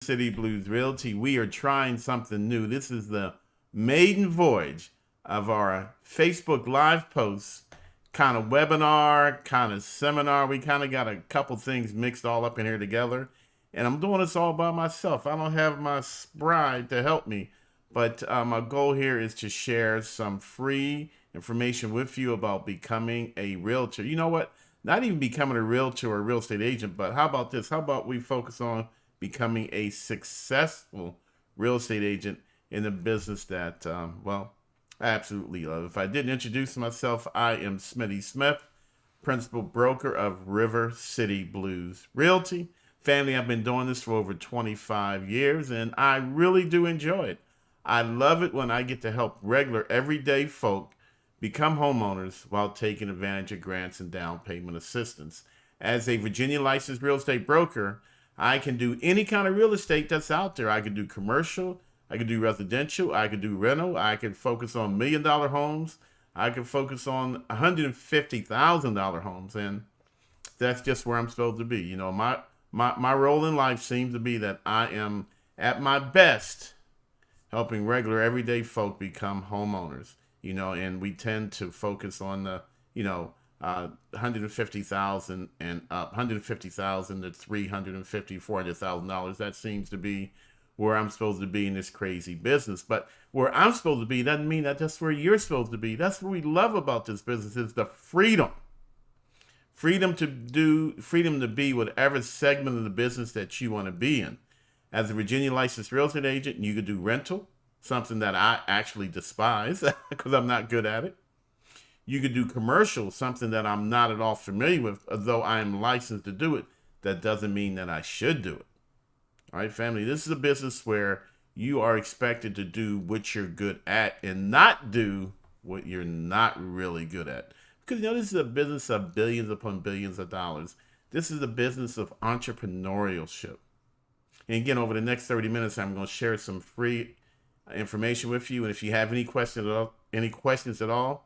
City Blues Realty. We are trying something new. This is the maiden voyage of our Facebook Live posts, kind of webinar, kind of seminar. We kind of got a couple things mixed all up in here together. And I'm doing this all by myself. I don't have my bride to help me. But my goal here is to share some free information with you about becoming a realtor. You know what? Not even becoming a realtor or a real estate agent, but how about this? How about we focus on becoming a successful real estate agent in a business that, well, I absolutely love. If I didn't introduce myself, I am Smitty Smith, principal broker of River City Blues Realty. Family, I've been doing this for over 25 years, and I really do enjoy it. I love it when I get to help regular, everyday folk become homeowners while taking advantage of grants and down payment assistance. As a Virginia licensed real estate broker, I can do any kind of real estate that's out there. I can do commercial, I can do residential, I can do rental, I can focus on $1 million homes, I can focus on $150,000 homes, and that's just where I'm supposed to be. You know, my role in life seems to be that I am at my best helping regular everyday folk become homeowners. You know, and we tend to focus on the, 150,000 and up, 150,000 to 350, $400,000. That seems to be where I'm supposed to be in this crazy business. But where I'm supposed to be doesn't mean that that's where you're supposed to be. That's what we love about this business is the freedom. Freedom to be whatever segment of the business that you want to be in. As a Virginia licensed real estate agent, you could do rental, something that I actually despise because I'm not good at it. You could do commercial, something that I'm not at all familiar with, although I am licensed to do it. That doesn't mean that I should do it. All right, family, this is a business where you are expected to do what you're good at and not do what you're not really good at. Because, this is a business of billions upon billions of dollars. This is a business of entrepreneurship. And again, over the next 30 minutes, I'm going to share some free information with you. And if you have any questions at all,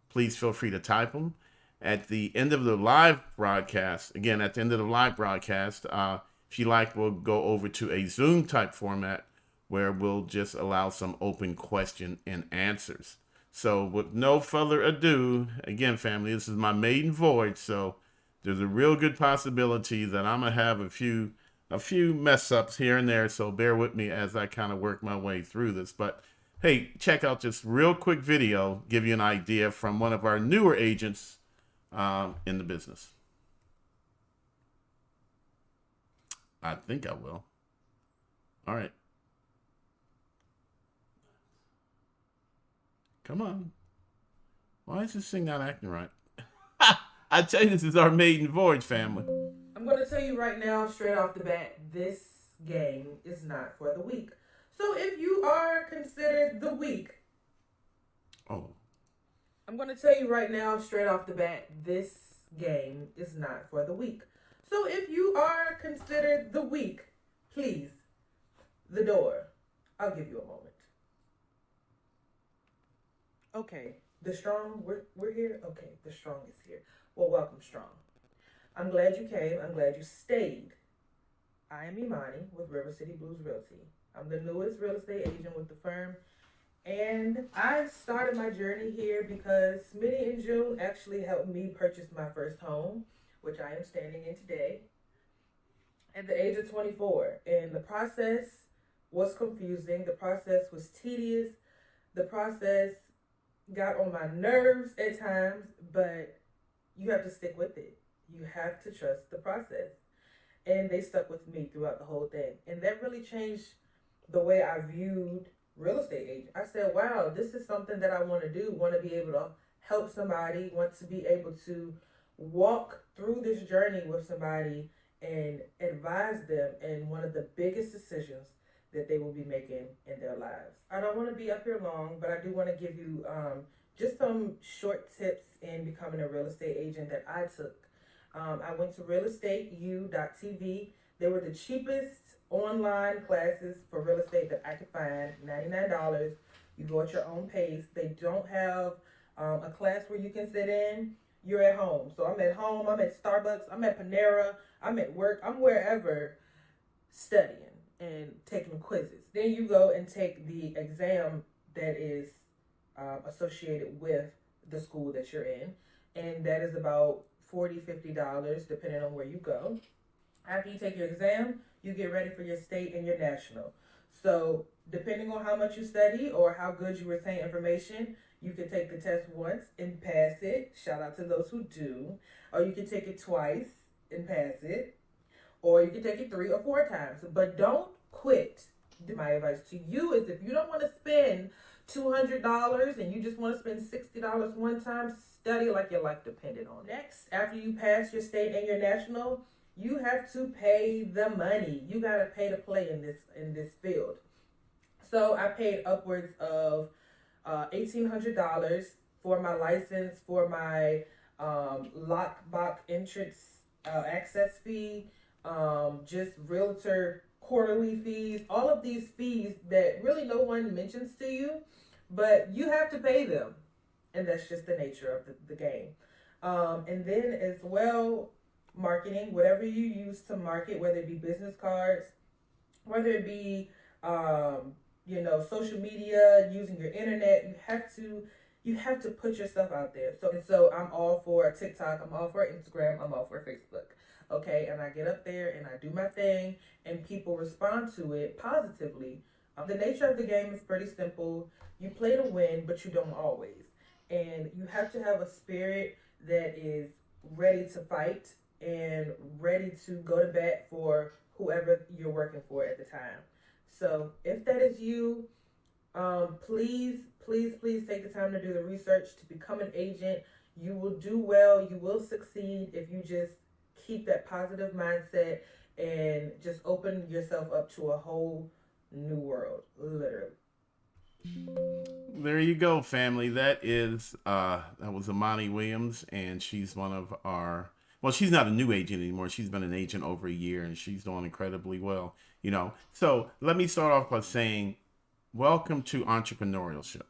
please feel free to type them. At the end of the live broadcast, if you like, we'll go over to a Zoom type format where we'll just allow some open question and answers. So with no further ado, again, family, this is my maiden voyage. So there's a real good possibility that I'm going to have a few mess ups here and there. So bear with me as I kind of work my way through this. But hey, check out this real quick video, give you an idea from one of our newer agents in the business. I think I will. All right. Come on. Why is this thing not acting right? I tell you, this is our maiden voyage, family. I'm going to tell you right now, straight off the bat, this game is not for the weak. So if you are considered the weak, I'm going to tell you right now, straight off the bat, this game is not for the weak. So if you are considered the weak, please, the door. I'll give you a moment. Okay, the strong, we're here? Okay, the strong is here. Well, welcome, strong. I'm glad you came. I'm glad you stayed. I am Imani with River City Blues Realty. I'm the newest real estate agent with the firm. And I started my journey here because Smitty and June actually helped me purchase my first home, which I am standing in today, at the age of 24. And the process was confusing. The process was tedious. The process got on my nerves at times, but you have to stick with it. You have to trust the process. And they stuck with me throughout the whole thing. And that really changed the way I viewed real estate agent. I said, wow, this is something that I want to do, want to be able to help somebody, want to be able to walk through this journey with somebody and advise them in one of the biggest decisions that they will be making in their lives. I don't want to be up here long, but I do want to give you just some short tips in becoming a real estate agent that I took. I went to realestateu.tv. They were the cheapest online classes for real estate that I could find, $99. You go at your own pace. They don't have a class where you can sit in. You're at home. So I'm at home, I'm at Starbucks, I'm at Panera, I'm at work, I'm wherever studying. and taking quizzes. Then you go and take the exam that is associated with the school that you're in, and that is about $40, $50 depending on where you go. After you take your exam, you get ready for your state and your national. So, depending on how much you study or how good you retain information, you can take the test once and pass it. Shout out to those who do. Or you can take it twice and pass it. Or you can take it 3 or 4 times. But don't quit. My advice to you is if you don't want to spend $200 and you just want to spend $60 one time, study like your life depended on it. Next, after you pass your state and your national, you have to pay the money. You gotta pay to play in this field. So I paid upwards of $1,800 for my license, for my lockbox entrance access fee, just realtor quarterly fees, all of these fees that really no one mentions to you, but you have to pay them. And that's just the nature of the game. And then as well, marketing, whatever you use to market, whether it be business cards, whether it be social media, using your internet, you have to put yourself out there. So I'm all for TikTok, I'm all for Instagram, I'm all for Facebook. Okay, and I get up there and I do my thing, and people respond to it positively. The nature of the game is pretty simple. You play to win, but you don't always. And you have to have a spirit that is ready to fight and ready to go to bat for whoever you're working for at the time. So if that is you, please, please, please take the time to do the research to become an agent. You will do well. You will succeed if you just keep that positive mindset and just open yourself up to a whole new world, literally. There you go, family. That was Amani Williams, and she's one of our. Well, she's not a new agent anymore. She's been an agent over a year, and she's doing incredibly well. So let me start off by saying, welcome to entrepreneurship.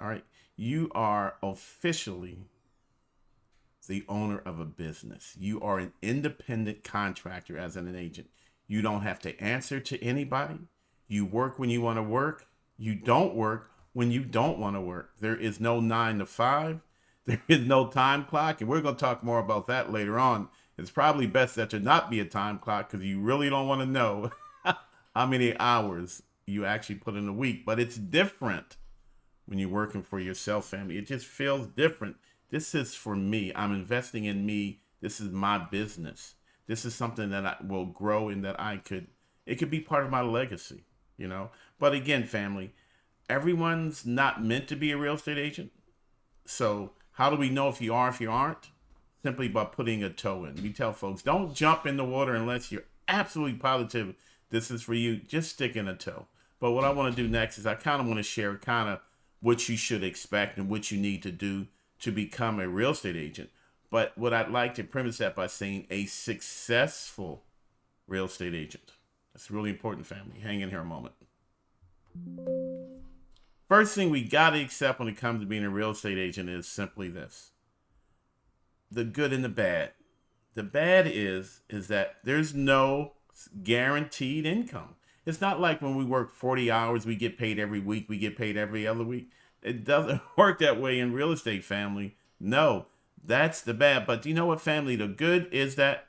All right, you are officially the owner of a business. You are an independent contractor as an agent. You don't have to answer to anybody. You work when you want to work. You don't work when you don't want to work. There is no 9 to 5. There is no time clock. And we're going to talk more about that later on. It's probably best that there not be a time clock because you really don't want to know how many hours you actually put in a week. But it's different when you're working for yourself, family. It just feels different. This is for me. I'm investing in me. This is my business. This is something that I will grow and that it could be part of my legacy, But again, family, everyone's not meant to be a real estate agent. So how do we know if you are, if you aren't? Simply by putting a toe in. We tell folks, don't jump in the water unless you're absolutely positive this is for you. Just stick in a toe. But what I want to do next is I kind of want to share kind of what you should expect and what you need to do to become a real estate agent. But what I'd like to premise that by saying a successful real estate agent. That's really important, family. Hang in here a moment. First thing we got to accept when it comes to being a real estate agent is simply this. The good and the bad. The bad is that there's no guaranteed income. It's not like when we work 40 hours, we get paid every week, we get paid every other week. It doesn't work that way in real estate, family. No, that's the bad. But you know what, family? The good is that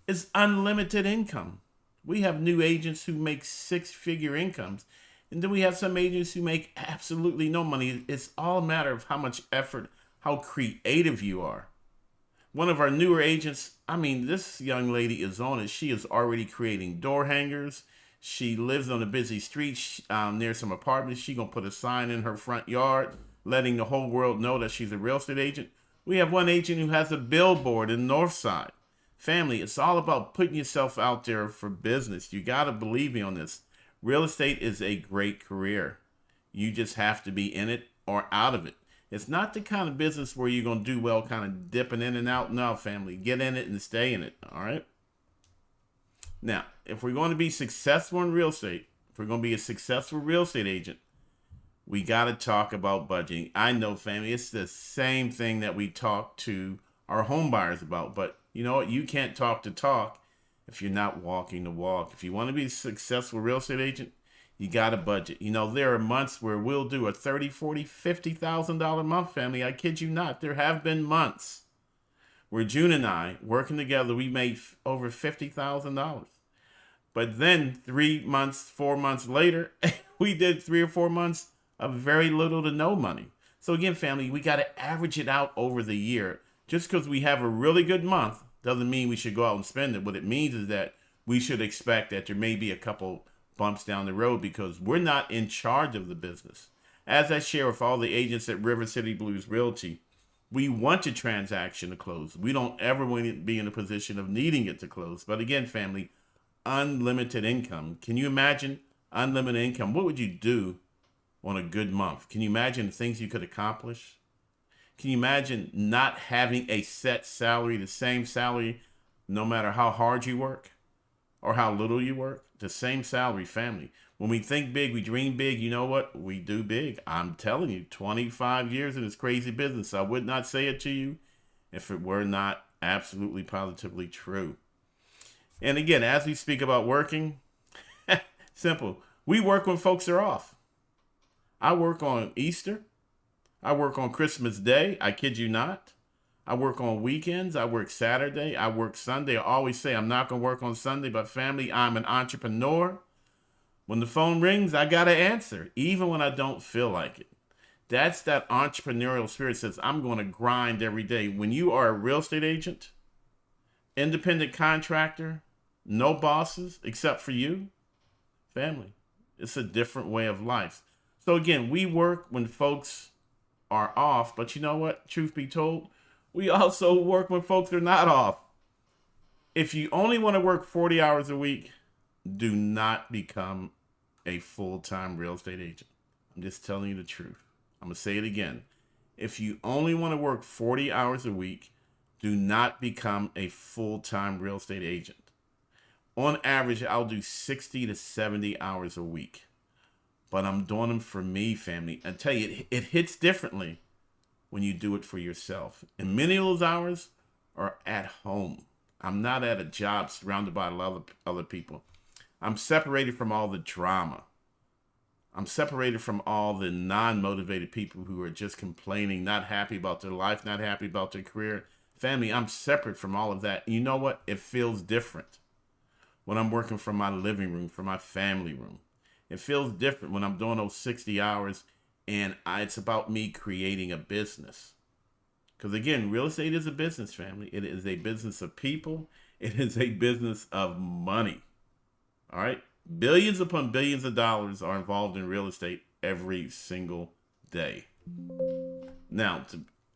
it's unlimited income. We have new agents who make 6-figure incomes. And then we have some agents who make absolutely no money. It's all a matter of how much effort, how creative you are. One of our newer agents, this young lady is on it. She is already creating door hangers. She lives on a busy street near some apartments. She's going to put a sign in her front yard letting the whole world know that she's a real estate agent. We have one agent who has a billboard in the North Side. Family, it's all about putting yourself out there for business. You got to believe me on this. Real estate is a great career. You just have to be in it or out of it. It's not the kind of business where you're going to do well kind of dipping in and out. No, family. Get in it and stay in it. All right? Now, if we're going to be successful in real estate, if we're going to be a successful real estate agent, we got to talk about budgeting. I know, family, it's the same thing that we talk to our home buyers about. But you know what? You can't talk the talk if you're not walking the walk. If you want to be a successful real estate agent, you got to budget. There are months where we'll do a $30, $40, $50,000 month, family. I kid you not. There have been months where June and I, working together, we made over $50,000. But then 3 months, 4 months later, we did 3 or 4 months of very little to no money. So again, family, we got to average it out over the year. Just because we have a really good month doesn't mean we should go out and spend it. What it means is that we should expect that there may be a couple bumps down the road because we're not in charge of the business. As I share with all the agents at River City Blues Realty, we want a transaction to close. We don't ever want to be in a position of needing it to close. But again, family, unlimited income. Can you imagine unlimited income? What would you do on a good month? Can you imagine the things you could accomplish? Can you imagine not having a set salary, the same salary, no matter how hard you work or how little you work? The same salary, family. When we think big, we dream big. You know what? We do big. I'm telling you, 25 years in this crazy business. I would not say it to you if it were not absolutely positively true. And again, as we speak about working, simple. We work when folks are off. I work on Easter. I work on Christmas Day. I kid you not. I work on weekends. I work Saturday. I work Sunday. I always say I'm not going to work on Sunday, but family, I'm an entrepreneur. When the phone rings, I got to answer, even when I don't feel like it. That's that entrepreneurial spirit says I'm going to grind every day. When you are a real estate agent, independent contractor, no bosses except for you, family, it's a different way of life. So again, we work when folks are off, but you know what? Truth be told, we also work when folks are not off. If you only want to work 40 hours a week, do not become a full-time real estate agent. I'm just telling you the truth. I'm going to say it again. If you only want to work 40 hours a week, do not become a full-time real estate agent. On average, I'll do 60 to 70 hours a week. But I'm doing them for me, family. I tell you, it hits differently when you do it for yourself. And many of those hours are at home. I'm not at a job surrounded by a lot of other people. I'm separated from all the drama. I'm separated from all the non-motivated people who are just complaining, not happy about their life, not happy about their career. Family, I'm separate from all of that. You know what? It feels different when I'm working from my living room, from my family room. It feels different when I'm doing those 60 hours and it's about me creating a business. Because again, real estate is a business, family. It is a business of people. It is a business of money. All right? Billions upon billions of dollars are involved in real estate every single day. Now,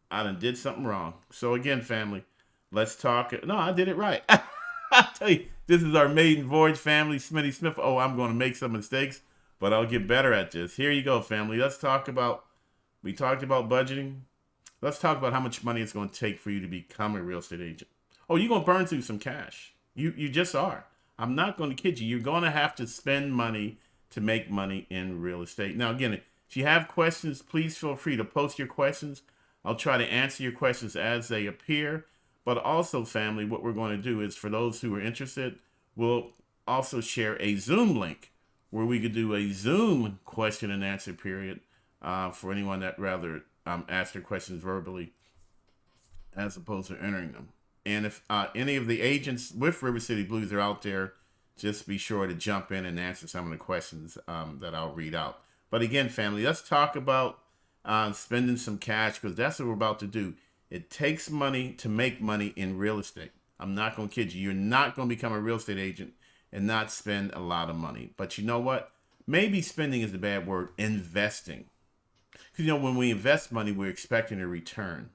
I done did something wrong. So again, family, let's talk. No, I did it right. I tell you, this is our maiden voyage, family. Smitty Smith. Oh, I'm going to make some mistakes, but I'll get better at this. Here you go, family. Let's talk about, we talked about budgeting. Let's talk about how much money it's going to take for you to become a real estate agent. Oh, you're going to burn through some cash. You just are. I'm not going to kid you. You're going to have to spend money to make money in real estate. Now, again, if you have questions, please feel free to post your questions. I'll try to answer your questions as they appear. But also, family, what we're going to do is for those who are interested, we'll also share a Zoom link where we could do a Zoom question and answer period for anyone that rather ask their questions verbally as opposed to entering them. And if any of the agents with River City Blues are out there, just be sure to jump in and answer some of the questions that I'll read out. But again, family, let's talk about spending some cash because that's what we're about to do. It takes money to make money in real estate. I'm not going to kid you. You're not going to become a real estate agent and not spend a lot of money. But you know what? Maybe spending is a bad word. Investing. Because, when we invest money, we're expecting a return.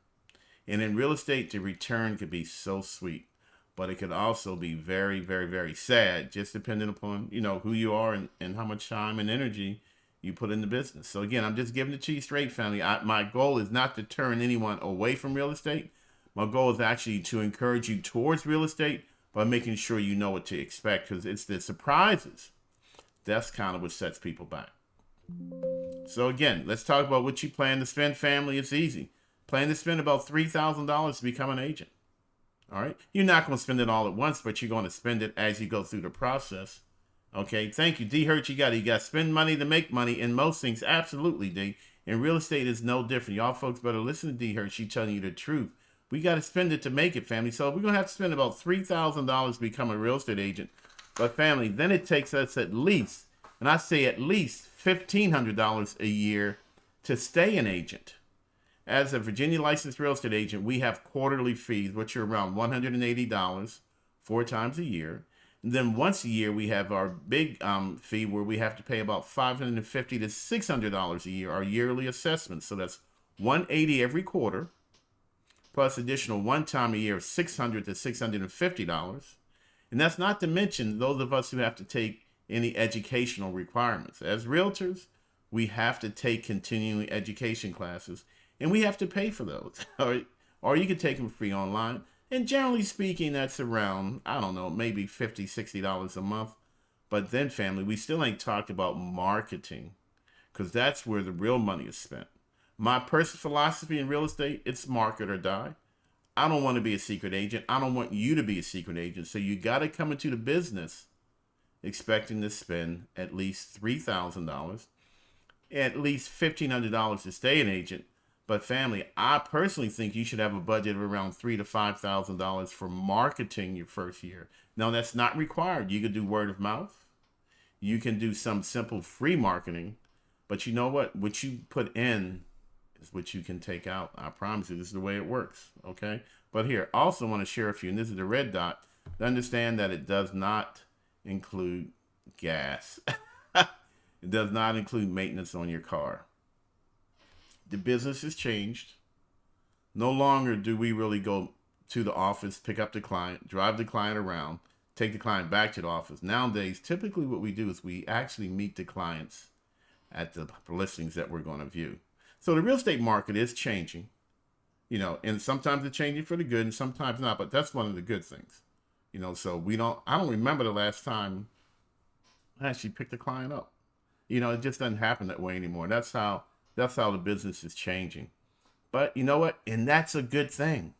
And in real estate, the return could be so sweet. But it could also be very, very, very sad, just depending upon, who you are and how much time and energy you put in the business. So again, I'm just giving it to you straight, family. My goal is not to turn anyone away from real estate. My goal is actually to encourage you towards real estate by making sure you know what to expect because it's the surprises. That's kind of what sets people back. So again, let's talk about what you plan to spend, family. It's easy. Plan to spend about $3,000 to become an agent. All right. You're not going to spend it all at once, but you're going to spend it as you go through the process. Okay. Thank you. D Hurt, you got to spend money to make money in most things. Absolutely, D. And real estate is no different. Y'all folks better listen to D Hurt. She telling you the truth. We got to spend it to make it, family. So we're going to have to spend about $3,000 to become a real estate agent. But family, then it takes us at least, and I say at least $1,500 a year to stay an agent. As a Virginia licensed real estate agent, we have quarterly fees, which are around $180 four times a year. And then once a year, we have our big fee where we have to pay about $550 to $600 a year, our yearly assessment. So that's $180 every quarter, plus additional one time a year of $600 to $650. And that's not to mention those of us who have to take any educational requirements. As realtors, we have to take continuing education classes, and we have to pay for those. Or you can take them free online. And generally speaking, that's around, I don't know, maybe $50, $60 a month. But then, family, we still ain't talked about marketing, because that's where the real money is spent. My personal philosophy in real estate, it's market or die. I don't want to be a secret agent. I don't want you to be a secret agent. So you got to come into the business expecting to spend at least $3,000, at least $1,500 to stay an agent. But family, I personally think you should have a budget of around $3,000 to $5,000 for marketing your first year. Now, that's not required. You could do word of mouth. You can do some simple free marketing. But you know what? What you put in is what you can take out. I promise you, this is the way it works. Okay? But here, I also want to share with you, and this is the red dot, to understand that it does not include gas. It does not include maintenance on your car. The business has changed. No longer do we really go to the office, pick up the client, drive the client around, take the client back to the office. Nowadays, typically what we do is we actually meet the clients at the listings that we're going to view. So the real estate market is changing, and sometimes it's changing for the good and sometimes not, but that's one of the good things. So I don't remember the last time I actually picked a client up. It just doesn't happen that way anymore. That's how the business is changing. But you know what? And that's a good thing.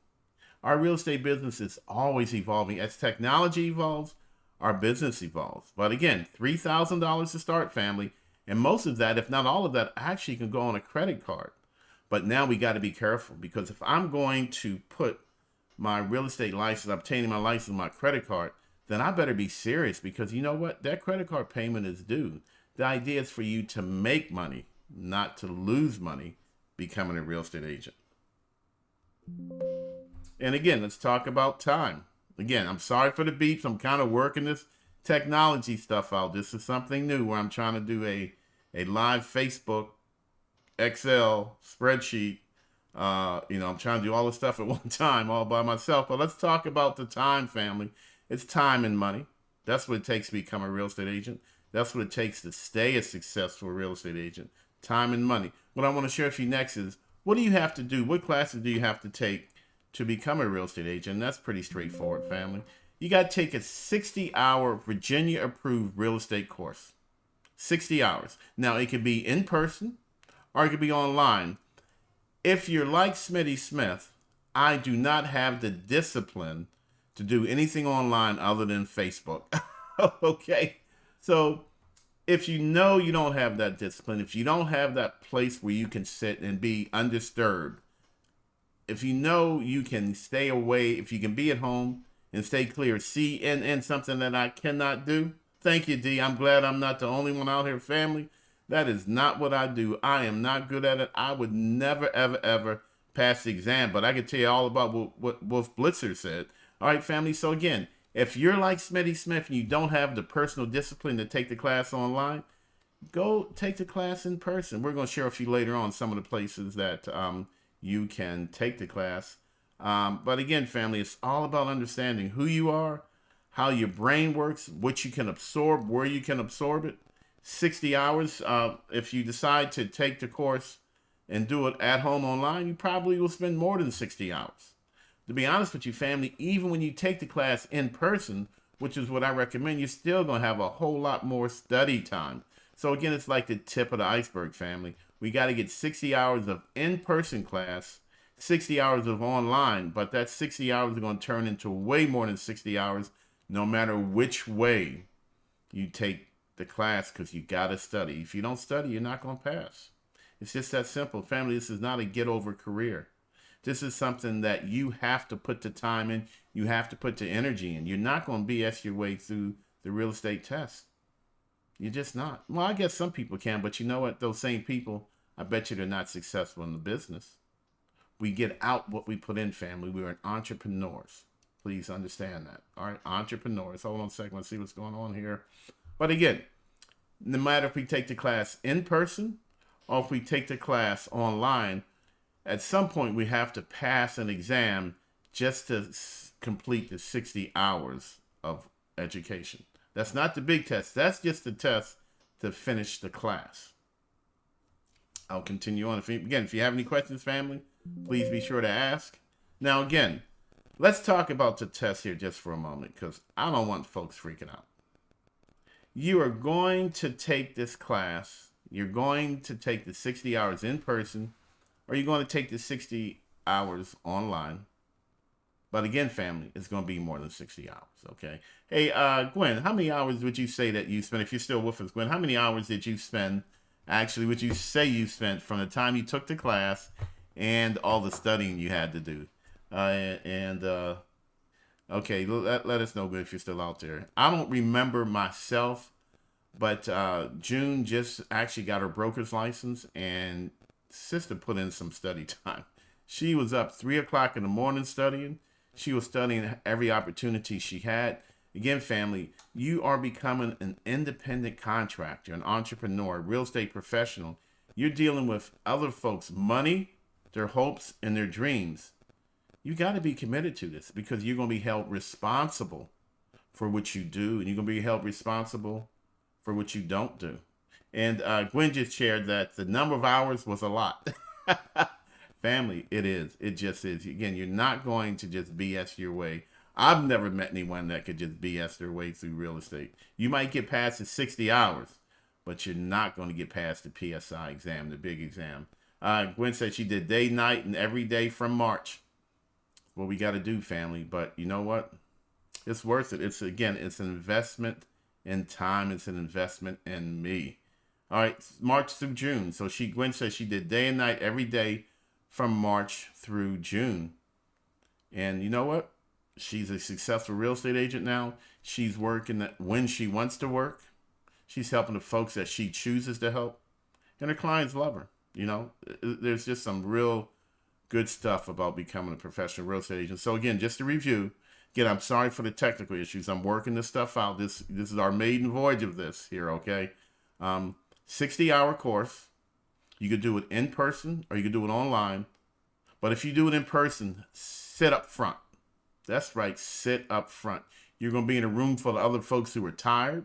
Our real estate business is always evolving. As technology evolves, our business evolves. But again, $3,000 to start, family. And most of that, if not all of that, actually can go on a credit card. But now we got to be careful, because if I'm going to put my real estate license, obtaining my license, my credit card, then I better be serious, because you know what? That credit card payment is due. The idea is for you to make money, not to lose money becoming a real estate agent. And again, let's talk about time. Again, I'm sorry for the beeps. I'm kind of working this technology stuff out. This is something new where I'm trying to do a live Facebook Excel spreadsheet. I'm trying to do all this stuff at one time, all by myself. But let's talk about the time, family. It's time and money. That's what it takes to become a real estate agent. That's what it takes to stay a successful real estate agent. Time and money. What I want to share with you next is, what do you have to do? What classes do you have to take to become a real estate agent? And that's pretty straightforward, family. You got to take a 60-hour Virginia-approved real estate course. 60 hours. Now, it could be in person or it could be online. If you're like Smitty Smith, I do not have the discipline to do anything online other than Facebook. Okay? So if you don't have that discipline, if you don't have that place where you can sit and be undisturbed, if you can stay away, if you can be at home and stay clear, CNN, something that I cannot do. Thank you, D. I'm glad I'm not the only one out here, family. That is not what I do. I am not good at it. I would never, ever, ever pass the exam, but I can tell you all about what Wolf Blitzer said. All right, family. So again, if you're like Smitty Smith and you don't have the personal discipline to take the class online, go take the class in person. We're going to share with you later on some of the places that you can take the class. But again, family, it's all about understanding who you are, how your brain works, what you can absorb, where you can absorb it. 60 hours. If you decide to take the course and do it at home online, you probably will spend more than 60 hours. To be honest with you, family, even when you take the class in person, which is what I recommend, you're still going to have a whole lot more study time. So again, it's like the tip of the iceberg, family. We got to get 60 hours of in-person class, 60 hours of online, but that 60 hours is going to turn into way more than 60 hours no matter which way you take the class, because you got to study. If you don't study, you're not going to pass. It's just that simple. Family, this is not a get over career. This is something that you have to put the time in. You have to put the energy in. You're not going to BS your way through the real estate test. You're just not. Well, I guess some people can, but you know what? Those same people, I bet you they're not successful in the business. We get out what we put in, family. We're entrepreneurs. Please understand that. All right, entrepreneurs. Hold on a second. Let's see what's going on here. But again, no matter if we take the class in person or if we take the class online, at some point we have to pass an exam just to complete the 60 hours of education. That's not the big test. That's just the test to finish the class. I'll continue on. If you have any questions, family, please be sure to ask. Now, again, let's talk about the test here just for a moment, because I don't want folks freaking out. You are going to take this class. You're going to take the 60 hours in person, or you're going to take the 60 hours online. But again, family, it's going to be more than 60 hours, okay? Hey, Gwen, how many hours would you say that you spent, if you're still with us, Gwen, how many hours did you spend, actually, would you say you spent from the time you took the class and all the studying you had to do? Okay, let us know, Gwen, if you're still out there. I don't remember myself, but June just actually got her broker's license, and sister put in some study time. She was up 3 o'clock in the morning studying. She was studying every opportunity she had. Again, family, you are becoming an independent contractor, an entrepreneur, a real estate professional. You're dealing with other folks' money, their hopes, and their dreams. You got to be committed to this, because you're going to be held responsible for what you do, and you're going to be held responsible for what you don't do. And Gwen just shared that the number of hours was a lot. Family, it is. It just is. Again, you're not going to just BS your way. I've never met anyone that could just BS their way through real estate. You might get past the 60 hours, but you're not going to get past the PSI exam, the big exam. Gwen said she did day, night, and every day from March. What we got to do, family. But you know what? It's worth it. It's an investment in time. It's an investment in me. All right, March through June. So Gwen says she did day and night every day from March through June. And you know what? She's a successful real estate agent now. She's working when she wants to work. She's helping the folks that she chooses to help. And her clients love her. You know, there's just some real good stuff about becoming a professional real estate agent. So again, just to review, again, I'm sorry for the technical issues. I'm working this stuff out. This is our maiden voyage of this here, okay? 60-hour course. You could do it in person or you could do it online. But if you do it in person, sit up front. That's right, sit up front. You're going to be in a room full of other folks who are tired,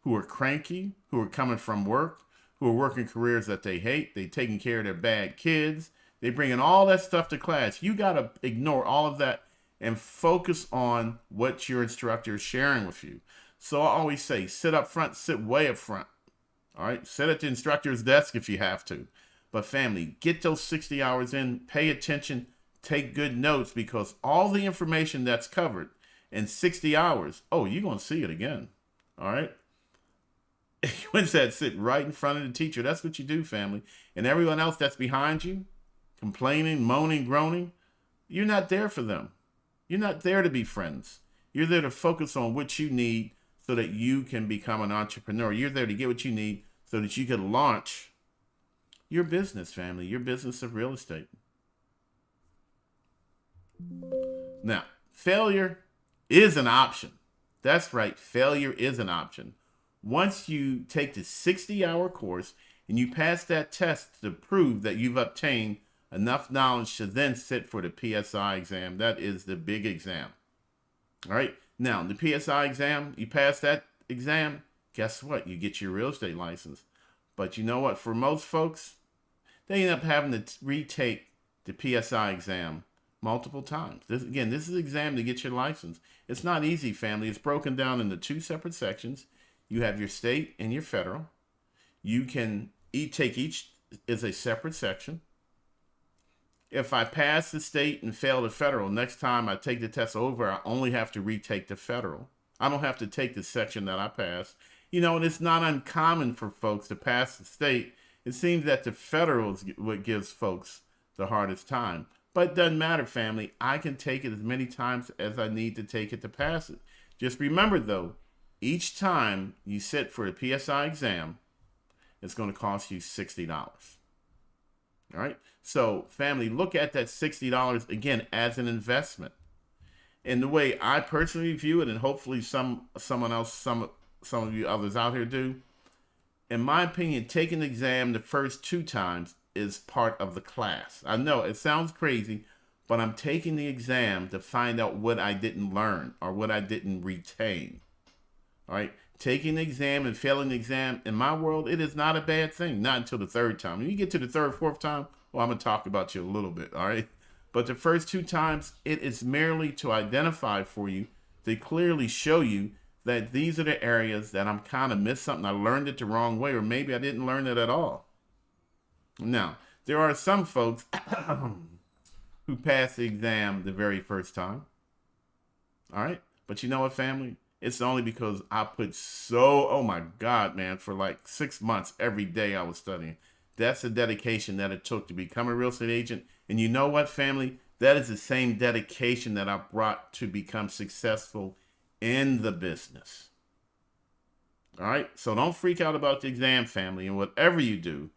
who are cranky, who are coming from work, who are working careers that they hate. They're taking care of their bad kids. They're bringing all that stuff to class. You got to ignore all of that and focus on what your instructor is sharing with you. So I always say, sit up front, sit way up front. All right, sit at the instructor's desk if you have to. But family, get those 60 hours in, pay attention, take good notes, because all the information that's covered in 60 hours, oh, you're going to see it again. All right? When that sit right in front of the teacher, that's what you do, family. And everyone else that's behind you, complaining, moaning, groaning, you're not there for them. You're not there to be friends. You're there to focus on what you need so that you can become an entrepreneur. You're there to get what you need so that you can launch your business, family, your business of real estate. Now, failure is an option. That's right, failure is an option. Once you take the 60-hour course and you pass that test to prove that you've obtained enough knowledge to then sit for the PSI exam, that is the big exam. All right, now the PSI exam, you pass that exam, guess what? You get your real estate license. But you know what? For most folks, they end up having to retake the PSI exam multiple times. This is an exam to get your license. It's not easy, family. It's broken down into 2 separate sections. You have your state and your federal. You can take each as a separate section. If I pass the state and fail the federal, next time I take the test over, I only have to retake the federal. I don't have to take the section that I passed. And it's not uncommon for folks to pass the state. It seems that the federal is what gives folks the hardest time. But it doesn't matter, family. I can take it as many times as I need to take it to pass it. Just remember, though, each time you sit for a PSI exam, it's going to cost you $60. All right. So, family, look at that $60 again as an investment. And the way I personally view it, and hopefully someone else, some of you others out here do, in my opinion, taking the exam the first 2 times is part of the class. I know it sounds crazy, but I'm taking the exam to find out what I didn't learn or what I didn't retain. All right. Taking the exam and failing the exam, in my world, it is not a bad thing. Not until the 3rd time. When you get to the 3rd, 4th time, well, I'm going to talk about you a little bit. All right. But the first 2 times, it is merely to identify for you, to clearly show you that these are the areas that I'm kind of missed something. I learned it the wrong way, or maybe I didn't learn it at all. Now, there are some folks who pass the exam the very first time. All right. But you know what, family? It's only because I put oh my God, man, for like 6 months, every day I was studying. That's the dedication that it took to become a real estate agent. And you know what, family? That is the same dedication that I brought to become successful in the business. All right. So don't freak out about the exam, family. And whatever you do,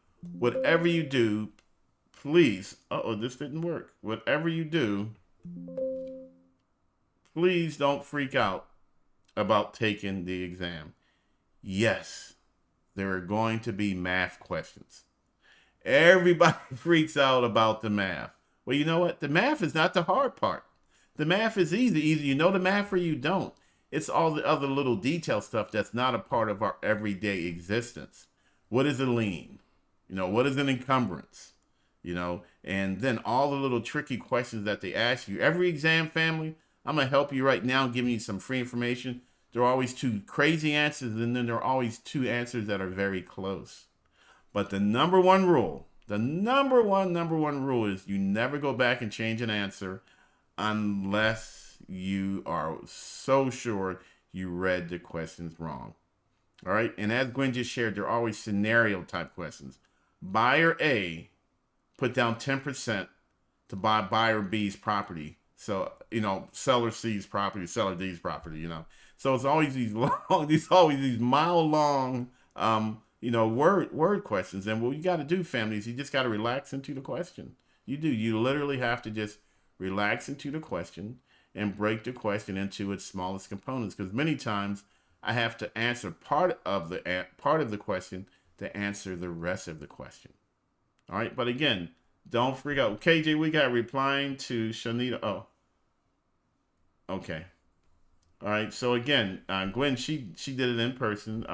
please, this didn't work. Whatever you do, please don't freak out about taking the exam. Yes, there are going to be math questions. Everybody freaks out about the math. Well, you know what? The math is not the hard part. The math is easy. Either you know the math or you don't. It's all the other little detail stuff that's not a part of our everyday existence. What is a lien? What is an encumbrance? And then all the little tricky questions that they ask you. Every exam, family, I'm going to help you right now, giving you some free information. There are always 2 crazy answers, and then there are always 2 answers that are very close. But the number one rule is you never go back and change an answer unless you are so sure you read the questions wrong. All right. And as Gwen just shared, there are always scenario type questions. Buyer A put down 10% to buy buyer B's property. So, seller C's property, seller D's property, So it's always these mile long, word questions. And what you got to do, family, is you just got to relax into the question. You literally have to just relax into the question and break the question into its smallest components. Because many times I have to answer part of the question to answer the rest of the question. All right. But again, don't freak out. KJ, we got replying to Shanita. Oh, okay. All right. So again, Gwen, she did it in person.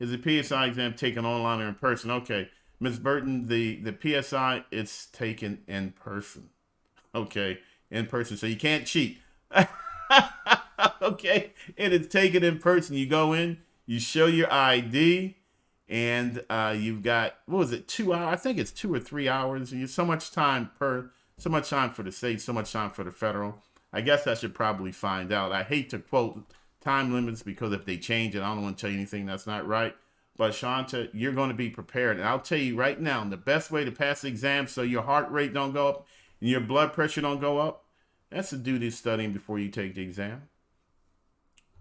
Is the PSI exam taken online or in person? Okay. Ms. Burton, the PSI, it's taken in person. Okay. In person. So you can't cheat. Okay. And it's taken in person. You go in, you show your ID, and you've got, 2 hours? I think it's 2 or 3 hours. You so much time for the state, so much time for the federal. I guess I should probably find out. I hate to quote time limits because if they change it, I don't want to tell you anything that's not right. But Shanta, you're going to be prepared. And I'll tell you right now, the best way to pass the exam so your heart rate don't go up and your blood pressure don't go up, that's to do this studying before you take the exam.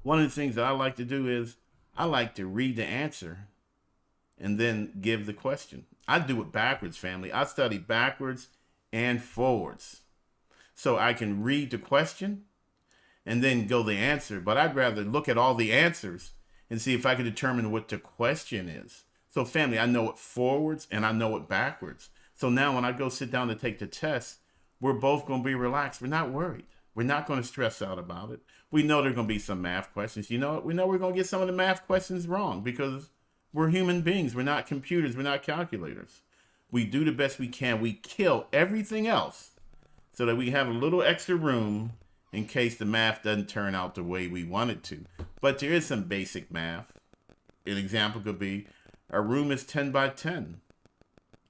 One of the things that I like to do is I like to read the answer and then give the question. I do it backwards, family. I study backwards and forwards. So I can read the question and then go the answer. But I'd rather look at all the answers and see if I can determine what the question is. So family, I know it forwards and I know it backwards. So now when I go sit down to take the test, we're both going to be relaxed. We're not worried. We're not going to stress out about it. We know there are going to be some math questions. You know what? We know we're going to get some of the math questions wrong because we're human beings. We're not computers. We're not calculators. We do the best we can. We kill everything else so that we have a little extra room in case the math doesn't turn out the way we want it to. But there is some basic math. An example could be a room is 10 by 10.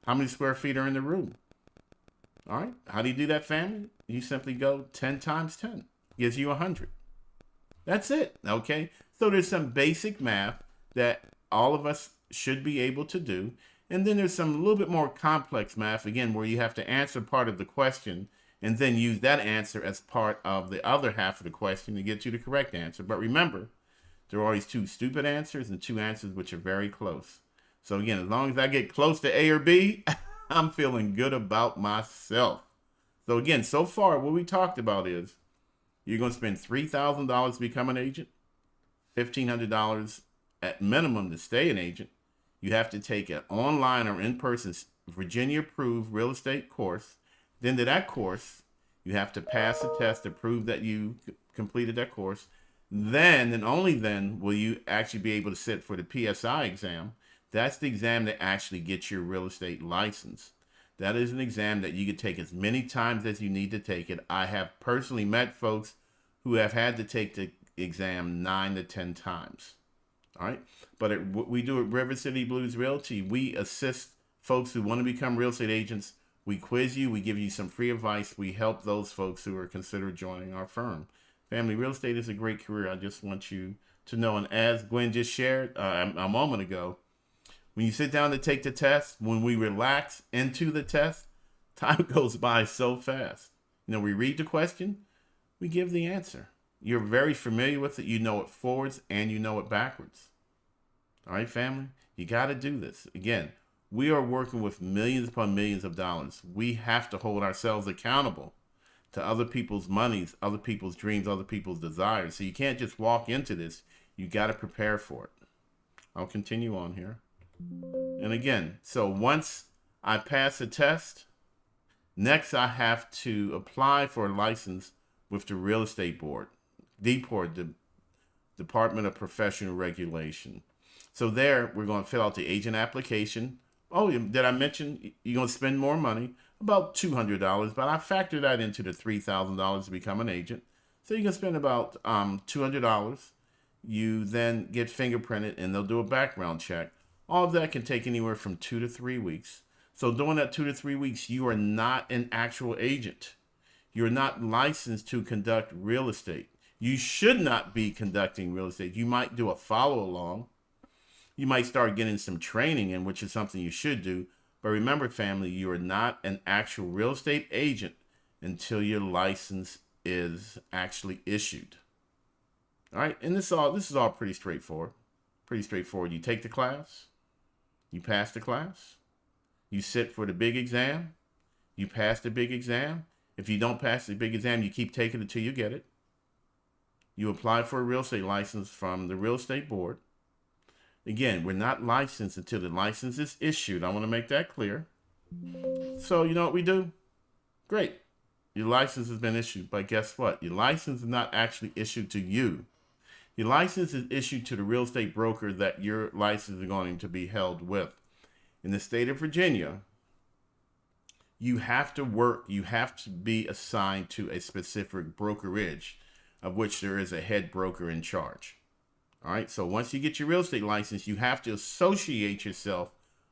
How many square feet are in the room? All right. How do you do that, family? You simply go 10 times 10. Gives you 100. That's it. Okay. So there's some basic math that all of us should be able to do. And then there's some a little bit more complex math, again, where you have to answer part of the question and then use that answer as part of the other half of the question to get you the correct answer. But remember, there are always two stupid answers and two answers which are very close. So again, as long as I get close to A or B, I'm feeling good about myself. So again, so far what we talked about is you're going to spend $3,000 to become an agent, $1,500 at minimum to stay an agent. You have to take an online or in-person Virginia approved real estate course. Then to that course, you have to pass a test to prove that you completed that course. Then and only then will you actually be able to sit for the PSI exam. That's the exam that actually gets your real estate license. That is an exam that you can take as many times as you need to take it. I have personally met folks who have had to take the exam 9 to 10 times. All right. But what we do at River City Blues Realty, we assist folks who want to become real estate agents. We quiz you. We give you some free advice. We help those folks who are considered joining our firm. Family, real estate is a great career. I just want you to know. And as Gwen just shared a moment ago, when you sit down to take the test, when we relax into the test, time goes by so fast. We read the question, we give the answer. You're very familiar with it. You know it forwards and you know it backwards. All right, family? You got to do this. Again, we are working with millions upon millions of dollars. We have to hold ourselves accountable to other people's monies, other people's dreams, other people's desires. So you can't just walk into this. You got to prepare for it. I'll continue on here. And again, so once I pass the test, next I have to apply for a license with the real estate board, DPOR, the Department of Professional Regulation. So there, we're going to fill out the agent application. Oh, did I mention you're going to spend more money? About $200, but I factor that into the $3,000 to become an agent. So you can spend about $200. You then get fingerprinted and they'll do a background check. All of that can take anywhere from 2 to 3 weeks. So during that 2 to 3 weeks, you are not an actual agent. You're not licensed to conduct real estate. You should not be conducting real estate. You might do a follow along. You might start getting some training in, which is something you should do. But remember, family, you are not an actual real estate agent until your license is actually issued. All right, and this is all pretty straightforward. Pretty straightforward. You take the class, you pass the class, you sit for the big exam, you pass the big exam. If you don't pass the big exam, you keep taking it until you get it. You apply for a real estate license from the real estate board. Again, we're not licensed until the license is issued. I want to make that clear. So you know what we do? Great. Your license has been issued, but guess what? Your license is not actually issued to you. Your license is issued to the real estate broker that your license is going to be held with. In the state of Virginia, you have to work, you have to be assigned to a specific brokerage of which there is a head broker in charge. All right, so once you get your real estate license, you have to associate yourself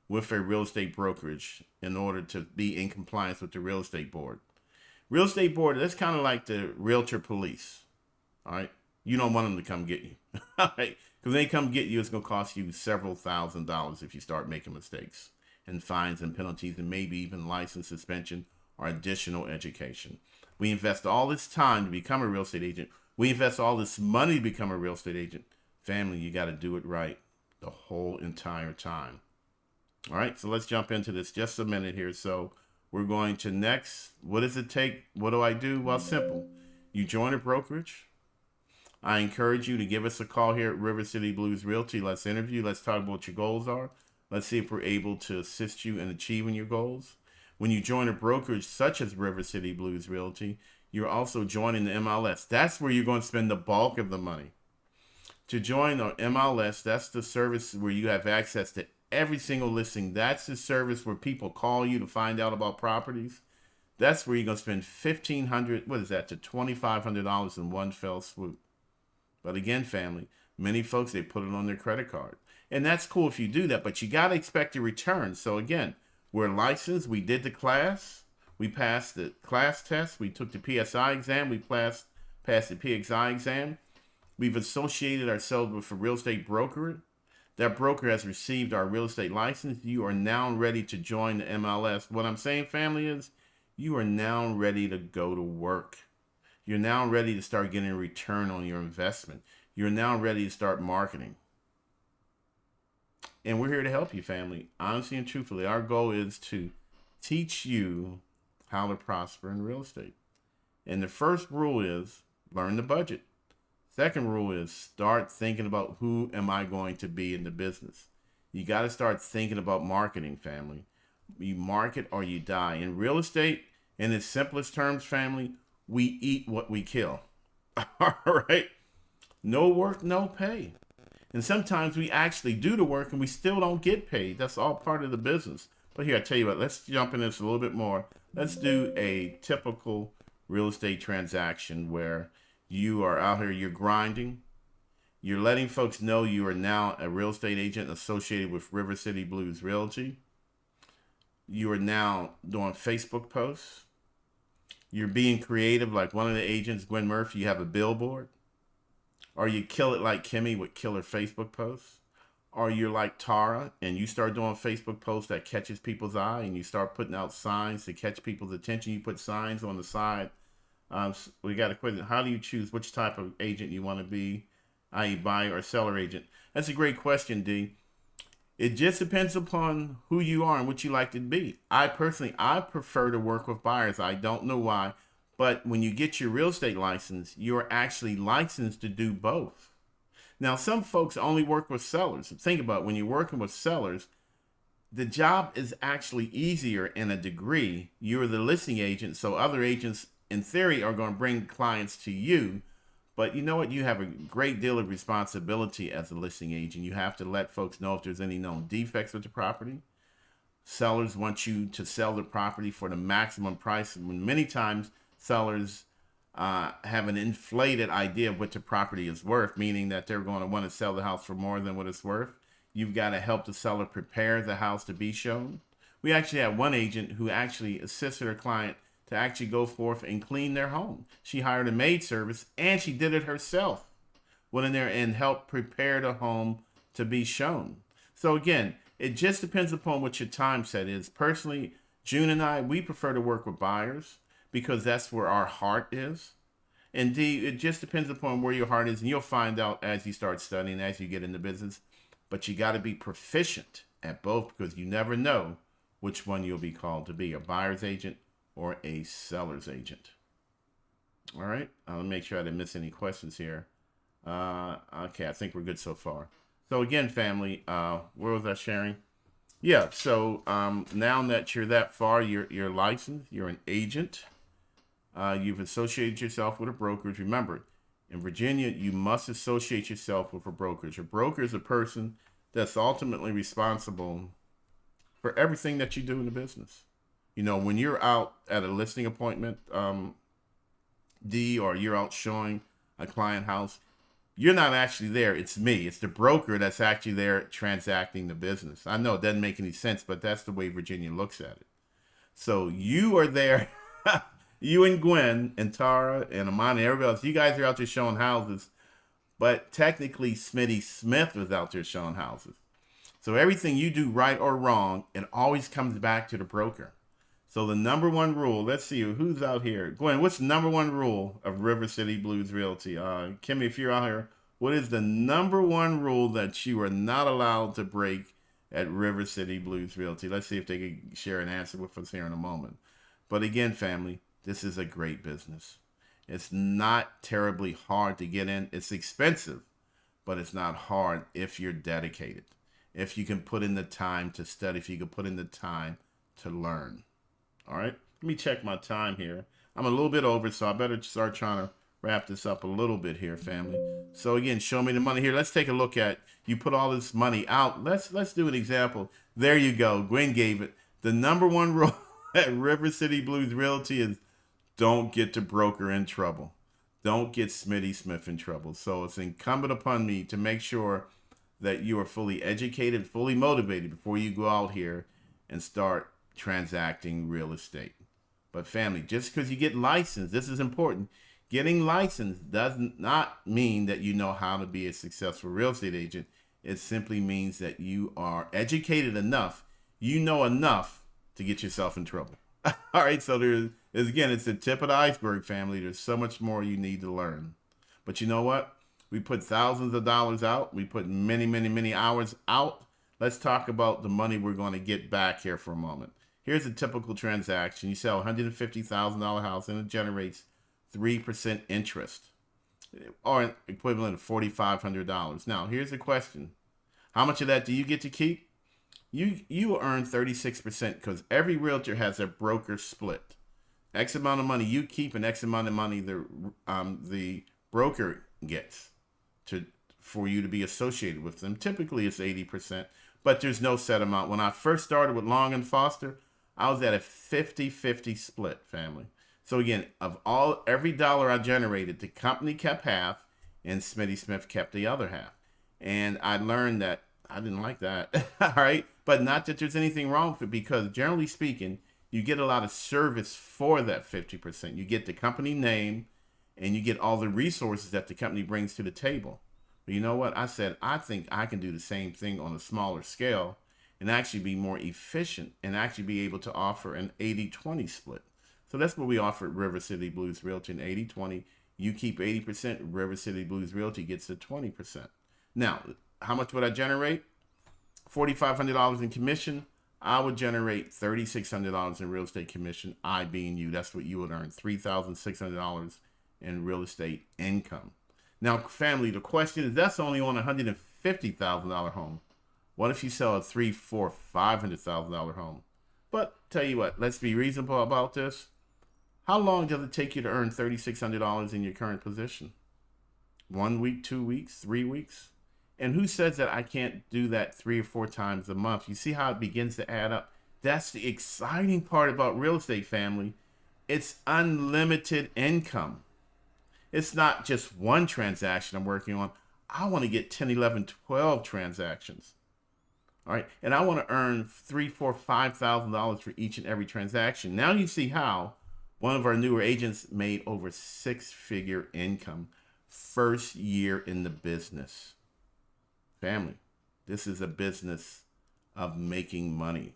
with a real estate brokerage in order to be in compliance with the real estate board. Real estate board, that's kind of like the realtor police. All right, you don't want them to come get you. All right, because when they come get you, it's going to cost you several $1,000s if you start making mistakes, and fines and penalties, and maybe even license suspension or additional education. We invest all this time to become a real estate agent. We invest all this money to become a real estate agent. Family, you got to do it right the whole entire time. All right, so let's jump into this just a minute here. So we're going to next. What does it take? What do I do? Well, simple. You join a brokerage. I encourage you to give us a call here at River City Blues Realty. Let's interview. Let's talk about what your goals are. Let's see if we're able to assist you in achieving your goals. When you join a brokerage such as River City Blues Realty, you're also joining the MLS. That's where you're going to spend the bulk of the money. To join the MLS, that's the service where you have access to every single listing. That's the service where people call you to find out about properties. That's where you're going to spend $1,500, what is that, to $2,500 in one fell swoop. But again, family, many folks, they put it on their credit card. And that's cool if you do that, but you got to expect a return. So again, we're licensed. We did the class. We passed the class test. We took the PSI exam. We passed the PXI exam. We've associated ourselves with a real estate broker. That broker has received our real estate license. You are now ready to join the MLS. What I'm saying, family, is you are now ready to go to work. You're now ready to start getting a return on your investment. You're now ready to start marketing. And we're here to help you, family. Honestly and truthfully, our goal is to teach you how to prosper in real estate. And the first rule is learn the budget. Second rule is start thinking about who am I going to be in the business. You got to start thinking about marketing, family. You market or you die. In real estate, in its simplest terms, family, we eat what we kill. All right? No work, no pay. And sometimes we actually do the work and we still don't get paid. That's all part of the business. But here, I tell you what, let's jump in this a little bit more. Let's do a typical real estate transaction where you are out here, you're grinding. You're letting folks know you are now a real estate agent associated with River City Blues Realty. You are now doing Facebook posts. You're being creative like one of the agents, Gwen Murphy. You have a billboard. Or you kill it like Kimmy with killer Facebook posts. Or you're like Tara and you start doing Facebook posts that catches people's eye and you start putting out signs to catch people's attention. You put signs on the side. We got a question. How do you choose which type of agent you want to be, i.e. buyer or seller agent? That's a great question, D. It just depends upon who you are and what you like to be. I prefer to work with buyers. I don't know why. But when you get your real estate license, you're actually licensed to do both. Now, some folks only work with sellers. Think about it, when you're working with sellers, the job is actually easier in a degree. You're the listing agent, so other agents, in theory, are going to bring clients to you. But you know what? You have a great deal of responsibility as a listing agent. You have to let folks know if there's any known defects with the property. Sellers want you to sell the property for the maximum price. When many times sellers have an inflated idea of what the property is worth, meaning that they're going to want to sell the house for more than what it's worth. You've got to help the seller prepare the house to be shown. We actually had one agent who actually assisted her client to actually go forth and clean their home. She hired a maid service and she did it herself. Went in there and helped prepare the home to be shown. So again, it just depends upon what your time set is. Personally, June and I, we prefer to work with buyers because that's where our heart is. And D, it just depends upon where your heart is, and you'll find out as you start studying, as you get into business. But you got to be proficient at both because you never know which one you'll be called to be, a buyer's agent or a seller's agent. All right, let me make sure I didn't miss any questions here. Okay, I think we're good so far. So again, family, where was I sharing? Yeah, so now that you're that far, you're licensed, you're an agent. You've associated yourself with a brokerage. Remember, in Virginia, you must associate yourself with a brokerage. A broker is a person that's ultimately responsible for everything that you do in the business. You know, when you're out at a listing appointment, D, or you're out showing a client house, you're not actually there. It's me. It's the broker that's actually there transacting the business. I know it doesn't make any sense, but that's the way Virginia looks at it. So you are there. You and Gwen and Tara and Amanda and everybody else, you guys are out there showing houses. But technically, Smitty Smith was out there showing houses. So everything you do right or wrong, it always comes back to the broker. So the number one rule, let's see, who's out here? Gwen, what's the number one rule of River City Blues Realty? Kimmy, if you're out here, what is the number one rule that you are not allowed to break at River City Blues Realty? Let's see if they can share an answer with us here in a moment. But again, family, this is a great business. It's not terribly hard to get in. It's expensive, but it's not hard if you're dedicated. If you can put in the time to study, if you can put in the time to learn. All right, let me check my time here. I'm a little bit over, so I better start trying to wrap this up a little bit here, family. So again, show me the money here. Let's take a look at, you put all this money out. Let's do an example. There you go. Gwen gave it. The number one rule at River City Blues Realty is don't get the broker in trouble. Don't get Smitty Smith in trouble. So it's incumbent upon me to make sure that you are fully educated, fully motivated before you go out here and start transacting real estate. But family, just because you get licensed, this is important. Getting licensed does not mean that you know how to be a successful real estate agent. It simply means that you are educated enough, you know enough to get yourself in trouble. All right, so there's again, it's the tip of the iceberg, family. There's so much more you need to learn. But you know what? We put thousands of dollars out. We put many, many, many hours out. Let's talk about the money we're going to get back here for a moment. Here's a typical transaction. You sell a $150,000 house and it generates 3% interest, or an equivalent of $4,500. Now, here's the question. How much of that do you get to keep? You earn 36% because every realtor has a broker split. X amount of money you keep and X amount of money the broker gets for you to be associated with them. Typically, it's 80%, but there's no set amount. When I first started with Long and Foster, I was at a 50-50 split, family. So again, every dollar I generated, the company kept half and Smitty Smith kept the other half. And I learned that I didn't like that. All right. But not that there's anything wrong with it, because generally speaking, you get a lot of service for that 50%. You get the company name and you get all the resources that the company brings to the table. But you know what? I said, I think I can do the same thing on a smaller scale and actually be more efficient and actually be able to offer an 80-20 split. So that's what we offer at River City Blues Realty, an 80-20. You keep 80%, River City Blues Realty gets the 20%. Now, how much would I generate? $4,500 in commission. I would generate $3,600 in real estate commission. I being you, that's what you would earn, $3,600 in real estate income. Now, family, the question is, that's only on a $150,000 home. What if you sell a $300,000, $400,000, $500,000 home? But tell you what, let's be reasonable about this. How long does it take you to earn $3,600 in your current position? 1 week, 2 weeks, 3 weeks? And who says that I can't do that 3 or 4 times a month? You see how it begins to add up? That's the exciting part about real estate, family. It's unlimited income. It's not just one transaction I'm working on. I want to get 10, 11, 12 transactions. All right. And I want to earn $3,000, $4,000, $5,000 for each and every transaction. Now you see how one of our newer agents made over 6-figure income first year in the business. Family, this is a business of making money.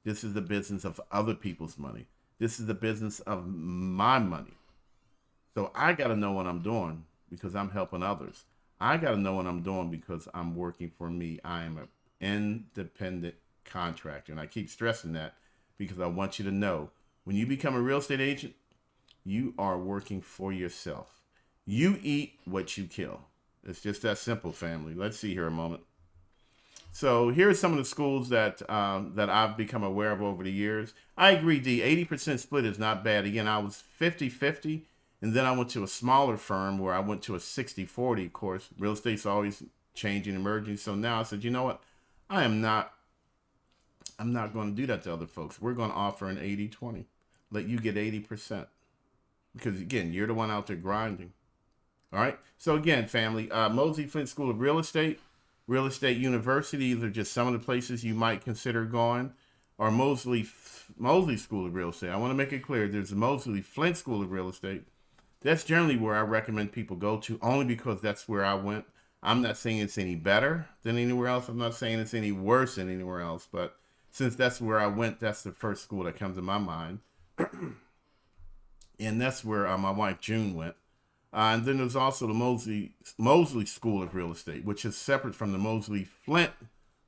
This is the business of other people's money. This is the business of my money. So I got to know what I'm doing because I'm helping others. I got to know what I'm doing because I'm working for me. I am an independent contractor. And I keep stressing that because I want you to know, when you become a real estate agent, you are working for yourself. You eat what you kill. It's just that simple, family. Let's see here a moment. So here are some of the schools that I've become aware of over the years. I agree, D, 80% split is not bad. Again, I was 50-50, and then I went to a smaller firm where I went to a 60-40. Of course, real estate's always changing, emerging. So now I said, you know what? I'm not going to do that to other folks. We're going to offer an 80-20. Let you get 80%. Because, again, you're the one out there grinding. All right. So, again, family, Mosley Flint School of Real Estate University, these are just some of the places you might consider going, or Mosley School of Real Estate. I want to make it clear, there's the Mosley Flint School of Real Estate. That's generally where I recommend people go to, only because that's where I went. I'm not saying it's any better than anywhere else. I'm not saying it's any worse than anywhere else, but since that's where I went, that's the first school that comes to my mind. And that's where my wife June went. And then there's also the Mosley School of Real Estate, which is separate from the Mosley Flint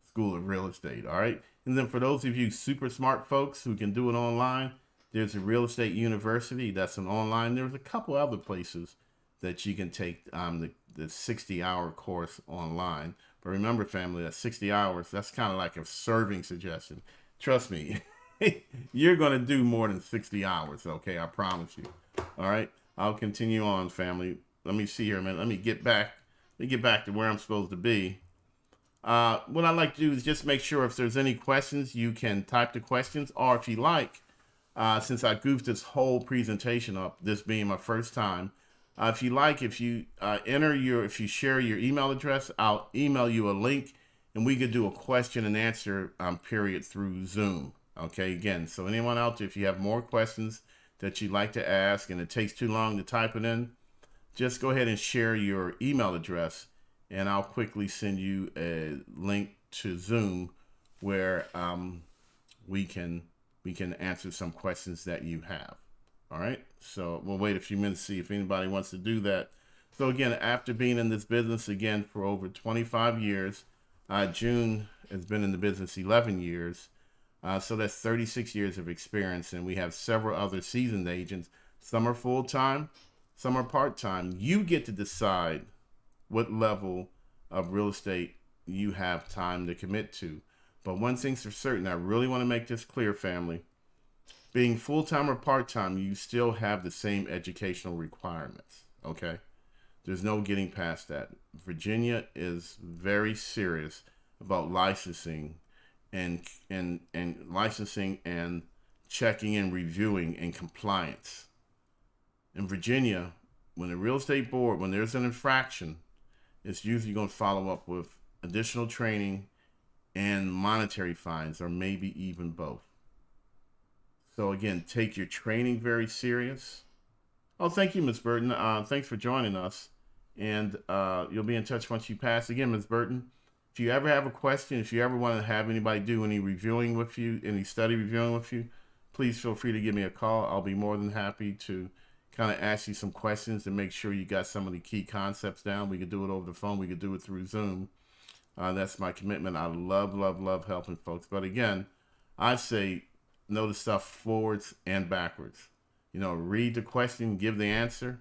School of Real Estate. All right. And then for those of you super smart folks who can do it online, there's a Real Estate University. That's an online. There's a couple other places that you can take the 60-hour course online. But remember, family, that 60 hours, that's kind of like a serving suggestion. Trust me, you're going to do more than 60 hours, okay? I promise you. All right? I'll continue on, family. Let me see here a minute. Let me get back to where I'm supposed to be. What I like to do is just make sure if there's any questions, you can type the questions. Or if you like, since I goofed this whole presentation up, this being my first time, if you share your email address, I'll email you a link and we could do a question and answer period through Zoom. Okay, again, so anyone out there, if you have more questions, that you'd like to ask and it takes too long to type it in, just go ahead and share your email address, and I'll quickly send you a link to Zoom where we can answer some questions that you have. All right. So we'll wait a few minutes to see if anybody wants to do that. So again, after being in this business again for over 25 years, June has been in the business 11 years. So that's 36 years of experience, and we have several other seasoned agents. Some are full time, some are part time. You get to decide what level of real estate you have time to commit to. But one thing's for certain, I really want to make this clear, family. Being full time or part time, you still have the same educational requirements. Okay? There's no getting past that. Virginia is very serious about licensing and licensing and checking and reviewing and compliance. In Virginia, when the real estate board, when there's an infraction, it's usually going to follow up with additional training and monetary fines, or maybe even both. So again, take your training very serious. Oh, thank you, Ms. Burton. Thanks for joining us. And you'll be in touch once you pass. Again, Ms. Burton, if you ever have a question, if you ever want to have anybody do any reviewing with you, any study reviewing with you, please feel free to give me a call. I'll be more than happy to kind of ask you some questions to make sure you got some of the key concepts down. We could do it over the phone. We could do it through Zoom. That's my commitment. I love helping folks. But again, I say know the stuff forwards and backwards. You know, read the question, give the answer,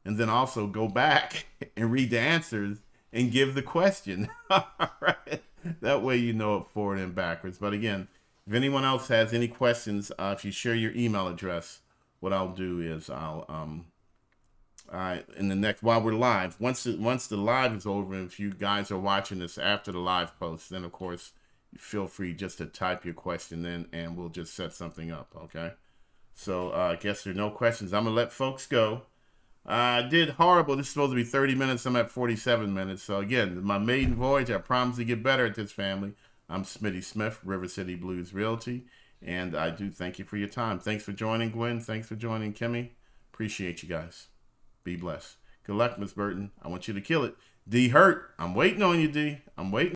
and then also go back and read the answers and give the question. All right. That way you know it forward and backwards. But again, if anyone else has any questions, if you share your email address, what I'll do is in the next, while we're live, once the live is over, and if you guys are watching this after the live post, then of course feel free just to type your question in and we'll just set something up. Okay. So I guess there are no questions. I'm gonna let folks go. I did horrible. This is supposed to be 30 minutes. I'm at 47 minutes. So again, my maiden voyage. I promise to get better at this, family. I'm Smitty Smith, River City Blues Realty, and I do thank you for your time. Thanks for joining, Gwen. Thanks for joining, Kimmy. Appreciate you guys. Be blessed. Good luck, Miss Burton. I want you to kill it. D Hurt. I'm waiting on you, D. I'm waiting.